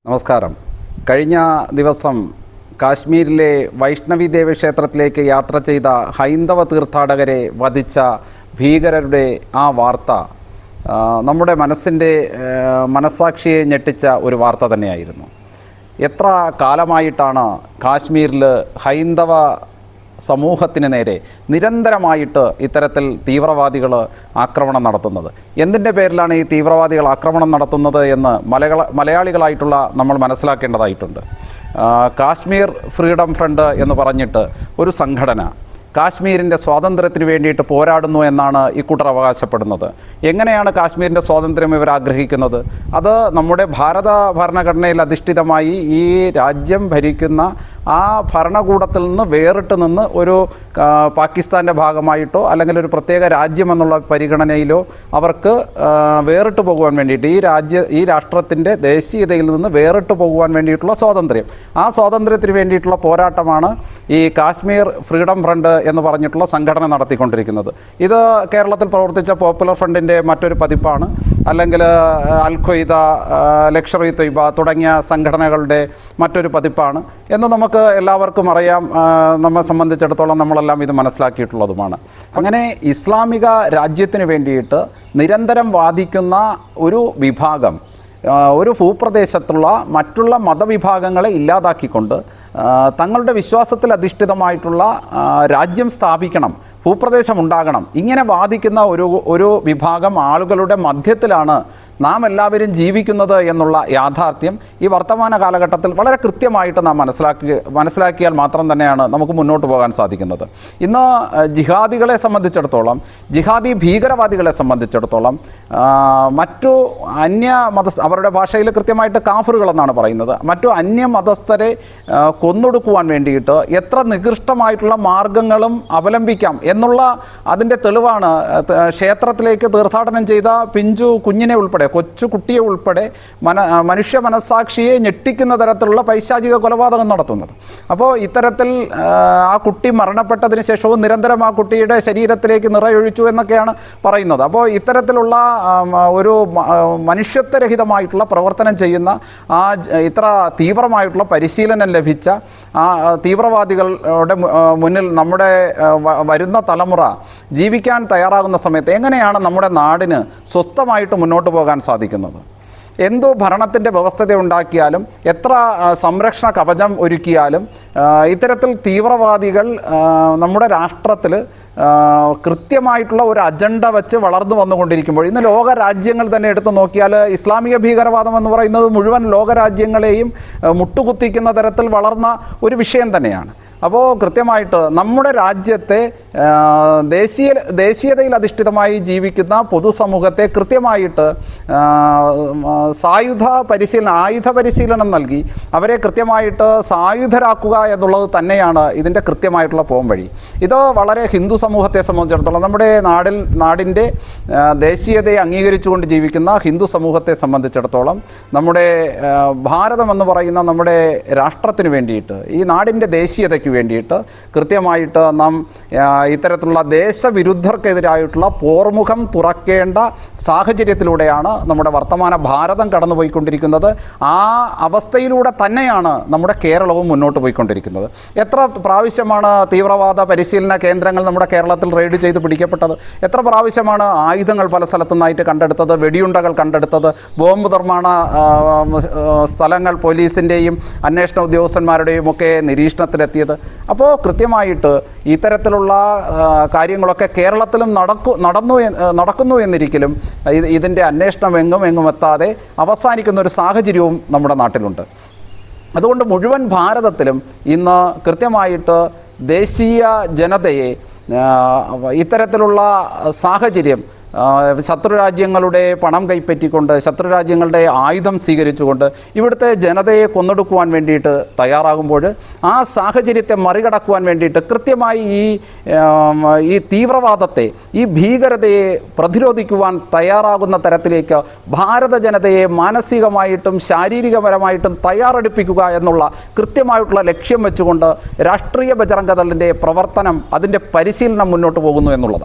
നമസ്കാരം. കഴിഞ്ഞ ദിവസം കാശ്മീരിലെ വൈഷ്ണവി ദേവി ക്ഷേത്രത്തിലേക്ക് യാത്ര ചെയ്ത ഹൈന്ദവ തീർത്ഥാടകരെ വധിച്ച ഭീകരരുടെ ആ വാർത്ത നമ്മുടെ മനസ്സാക്ഷിയെ ഞെട്ടിച്ച ഒരു വാർത്ത തന്നെയായിരുന്നു. എത്ര കാലമായിട്ടാണ് കാശ്മീരിൽ ഹൈന്ദവ സമൂഹത്തിന് നേരെ നിരന്തരമായിട്ട് ഇത്തരത്തിൽ തീവ്രവാദികൾ ആക്രമണം നടത്തുന്നത്? എന്തിൻ്റെ പേരിലാണ് ഈ തീവ്രവാദികൾ ആക്രമണം നടത്തുന്നത് എന്ന് മലയാളികളായിട്ടുള്ള നമ്മൾ മനസ്സിലാക്കേണ്ടതായിട്ടുണ്ട്. കാശ്മീർ ഫ്രീഡം ഫ്രണ്ട് എന്ന് പറഞ്ഞിട്ട് ഒരു സംഘടന കാശ്മീരിൻ്റെ സ്വാതന്ത്ര്യത്തിന് വേണ്ടിയിട്ട് പോരാടുന്നു എന്നാണ് ഇക്കൂട്ടർ അവകാശപ്പെടുന്നത്. എങ്ങനെയാണ് കാശ്മീരിൻ്റെ സ്വാതന്ത്ര്യം ഇവർ ആഗ്രഹിക്കുന്നത്? അത് നമ്മുടെ ഭാരത ഭരണഘടനയിൽ അധിഷ്ഠിതമായി ഈ രാജ്യം ഭരിക്കുന്ന ആ ഭരണകൂടത്തിൽ നിന്ന് വേറിട്ട് നിന്ന് ഒരു പാകിസ്ഥാൻ്റെ ഭാഗമായിട്ടോ അല്ലെങ്കിൽ ഒരു പ്രത്യേക രാജ്യമെന്നുള്ള പരിഗണനയിലോ അവർക്ക് വേറിട്ട് പോകുവാൻ വേണ്ടിയിട്ട് ഈ രാഷ്ട്രത്തിൻ്റെ ദേശീയതയിൽ നിന്ന് വേറിട്ട് പോകുവാൻ വേണ്ടിയിട്ടുള്ള സ്വാതന്ത്ര്യം, ആ സ്വാതന്ത്ര്യത്തിന് വേണ്ടിയിട്ടുള്ള പോരാട്ടമാണ് ഈ കാശ്മീർ ഫ്രീഡം ഫ്രണ്ട് എന്ന് പറഞ്ഞിട്ടുള്ള സംഘടന നടത്തിക്കൊണ്ടിരിക്കുന്നത്. ഇത് കേരളത്തിൽ പ്രവർത്തിച്ച പോപ്പുലർ ഫ്രണ്ടിൻ്റെ മറ്റൊരു പതിപ്പാണ്, അല്ലെങ്കിൽ അൽ ഖ്വയ്ദ, ലഷ്കർ ഇ തൊയ്ബ തുടങ്ങിയ സംഘടനകളുടെ മറ്റൊരു പതിപ്പാണ് എന്ന് നമുക്ക് എല്ലാവർക്കും അറിയാം. നമ്മെ സംബന്ധിച്ചിടത്തോളം നമ്മളെല്ലാം ഇത് മനസ്സിലാക്കിയിട്ടുള്ളതുമാണ്. അങ്ങനെ ഇസ്ലാമിക രാജ്യത്തിന് വേണ്ടിയിട്ട് നിരന്തരം വാദിക്കുന്ന ഒരു വിഭാഗം ഒരു ഭൂപ്രദേശത്തുള്ള മറ്റുള്ള മതവിഭാഗങ്ങളെ ഇല്ലാതാക്കിക്കൊണ്ട് തങ്ങളുടെ വിശ്വാസത്തിൽ അധിഷ്ഠിതമായിട്ടുള്ള രാജ്യം സ്ഥാപിക്കണം, ഭൂപ്രദേശം ഉണ്ടാകണം, ഇങ്ങനെ വാദിക്കുന്ന ഒരു വിഭാഗം ആളുകളുടെ മധ്യത്തിലാണ് നാം എല്ലാവരും ജീവിക്കുന്നത് എന്നുള്ള യാഥാർത്ഥ്യം ഈ വർത്തമാന കാലഘട്ടത്തിൽ വളരെ കൃത്യമായിട്ട് നാം മനസ്സിലാക്കിയാൽ മാത്രം തന്നെയാണ് നമുക്ക് മുന്നോട്ട് പോകാൻ സാധിക്കുന്നത്. ഇന്ന് ജിഹാദികളെ സംബന്ധിച്ചിടത്തോളം, ജിഹാദി ഭീകരവാദികളെ സംബന്ധിച്ചിടത്തോളം മറ്റു അവരുടെ ഭാഷയിൽ കൃത്യമായിട്ട് കാഫറുകളെന്നാണ് പറയുന്നത്, മറ്റു അന്യമതസ്ഥരെ കൊന്നൊടുക്കുവാൻ വേണ്ടിയിട്ട് എത്ര നികൃഷ്ടമായിട്ടുള്ള മാർഗങ്ങളും അവലംബിക്കാം എന്നുള്ള അതിൻ്റെ തെളിവാണ് ക്ഷേത്രത്തിലേക്ക് തീർത്ഥാടനം ചെയ്ത പിഞ്ചു കുഞ്ഞിനെ ഉൾപ്പെടെ, കൊച്ചു കുട്ടിയെ ഉൾപ്പെടെ മനുഷ്യ മനസ്സാക്ഷിയെ ഞെട്ടിക്കുന്ന തരത്തിലുള്ള പൈശാചിക കൊലപാതകം നടത്തുന്നത്. അപ്പോൾ ഇത്തരത്തിൽ ആ കുട്ടി മരണപ്പെട്ടതിന് ശേഷവും നിരന്തരം ആ കുട്ടിയുടെ ശരീരത്തിലേക്ക് നിറയൊഴിച്ചു എന്നൊക്കെയാണ് പറയുന്നത്. അപ്പോൾ ഇത്തരത്തിലുള്ള ഒരു മനുഷ്യത്വരഹിതമായിട്ടുള്ള പ്രവർത്തനം ചെയ്യുന്ന ഇത്ര തീവ്രമായിട്ടുള്ള പരിശീലനം ലഭിച്ച ആ തീവ്രവാദികളുടെ മുന്നിൽ നമ്മുടെ വരുന്ന തലമുറ ജീവിക്കാൻ തയ്യാറാകുന്ന സമയത്ത് എങ്ങനെയാണ് നമ്മുടെ നാടിന് സ്വസ്ഥമായിട്ട് മുന്നോട്ട് പോകാൻ സാധിക്കുന്നത്? എന്തോ ഭരണത്തിൻ്റെ വ്യവസ്ഥത ഉണ്ടാക്കിയാലും, എത്ര സംരക്ഷണ കവചം ഒരുക്കിയാലും ഇത്തരത്തിൽ തീവ്രവാദികൾ നമ്മുടെ രാഷ്ട്രത്തിൽ കൃത്യമായിട്ടുള്ള ഒരു അജണ്ട വെച്ച് വളർന്നു വന്നുകൊണ്ടിരിക്കുമ്പോൾ, ഇന്ന് ലോക രാജ്യങ്ങൾ തന്നെ എടുത്തു നോക്കിയാൽ ഇസ്ലാമിക ഭീകരവാദം എന്ന് പറയുന്നത് മുഴുവൻ ലോകരാജ്യങ്ങളെയും മുട്ടുകുത്തിക്കുന്ന തരത്തിൽ വളർന്ന ഒരു വിഷയം തന്നെയാണ്. അപ്പോൾ കൃത്യമായിട്ട് നമ്മുടെ രാജ്യത്തെ ദേശീയതയിൽ അധിഷ്ഠിതമായി ജീവിക്കുന്ന പൊതുസമൂഹത്തെ കൃത്യമായിട്ട് ആയുധ പരിശീലനം നൽകി അവരെ കൃത്യമായിട്ട് സായുധരാക്കുക എന്നുള്ളത് തന്നെയാണ് ഇതിൻ്റെ കൃത്യമായിട്ടുള്ള പോംവഴി. ഇത് വളരെ ഹിന്ദു സമൂഹത്തെ സംബന്ധിച്ചിടത്തോളം, നമ്മുടെ നാടിൻ്റെ ദേശീയതയെ അംഗീകരിച്ചുകൊണ്ട് ജീവിക്കുന്ന ഹിന്ദു സമൂഹത്തെ സംബന്ധിച്ചിടത്തോളം, നമ്മുടെ ഭാരതമെന്ന് പറയുന്ന നമ്മുടെ രാഷ്ട്രത്തിന് വേണ്ടിയിട്ട്, ഈ നാടിൻ്റെ ദേശീയതയ്ക്ക് വേണ്ടിയിട്ട് കൃത്യമായിട്ട് നാം ഇത്തരത്തിലുള്ള ദേശവിരുദ്ധർക്കെതിരായിട്ടുള്ള പോർമുഖം തുറക്കേണ്ട സാഹചര്യത്തിലൂടെയാണ് നമ്മുടെ വർത്തമാന ഭാരതം കടന്നുപോയിക്കൊണ്ടിരിക്കുന്നത്. ആ അവസ്ഥയിലൂടെ തന്നെയാണ് നമ്മുടെ കേരളവും മുന്നോട്ട് പോയിക്കൊണ്ടിരിക്കുന്നത്. എത്ര പ്രാവശ്യമാണ് തീവ്രവാദ പരിശീലന കേന്ദ്രങ്ങൾ നമ്മുടെ കേരളത്തിൽ റെയ്ഡ് ചെയ്ത് പിടിക്കപ്പെട്ടത്? എത്ര പ്രാവശ്യമാണ് ആയുധങ്ങൾ പല സ്ഥലത്തുനിന്നായിട്ട് കണ്ടെടുത്തത്, വെടിയുണ്ടകൾ കണ്ടെടുത്തത്, ബോംബ് നിർമ്മാണ സ്ഥലങ്ങൾ പോലീസിൻ്റെയും അന്വേഷണ ഉദ്യോഗസ്ഥന്മാരുടെയും ഒക്കെ നിരീക്ഷണത്തിലെത്തിയത്? അപ്പോൾ കൃത്യമായിട്ട് ഇത്തരത്തിലുള്ള കാര്യങ്ങളൊക്കെ കേരളത്തിലും നടക്കുന്നു എന്നിരിക്കലും ഇതിൻ്റെ അന്വേഷണം എങ്ങും എത്താതെ അവസാനിക്കുന്ന ഒരു സാഹചര്യവും നമ്മുടെ നാട്ടിലുണ്ട്. അതുകൊണ്ട് മുഴുവൻ ഭാരതത്തിലും ഇന്ന് കൃത്യമായിട്ട് ദേശീയ ജനതയെ ഇത്തരത്തിലുള്ള സാഹചര്യം, ശത്രുരാജ്യങ്ങളുടെ പണം കൈപ്പറ്റിക്കൊണ്ട്, ശത്രുരാജ്യങ്ങളുടെ ആയുധം സ്വീകരിച്ചുകൊണ്ട് ഇവിടുത്തെ ജനതയെ കൊന്നൊടുക്കുവാൻ വേണ്ടിയിട്ട് തയ്യാറാകുമ്പോൾ ആ സാഹചര്യത്തെ മറികടക്കുവാൻ വേണ്ടിയിട്ട് കൃത്യമായി ഈ തീവ്രവാദത്തെ, ഈ ഭീകരതയെ പ്രതിരോധിക്കുവാൻ തയ്യാറാകുന്ന തരത്തിലേക്ക് ഭാരത ജനതയെ മാനസികമായിട്ടും ശാരീരികപരമായിട്ടും തയ്യാറെടുപ്പിക്കുക എന്നുള്ള കൃത്യമായിട്ടുള്ള ലക്ഷ്യം വെച്ചുകൊണ്ട് രാഷ്ട്രീയ ബജറംഗദളിൻ്റെ പ്രവർത്തനം, അതിൻ്റെ പരിശീലനം മുന്നോട്ട് പോകുന്നു എന്നുള്ളതാണ്.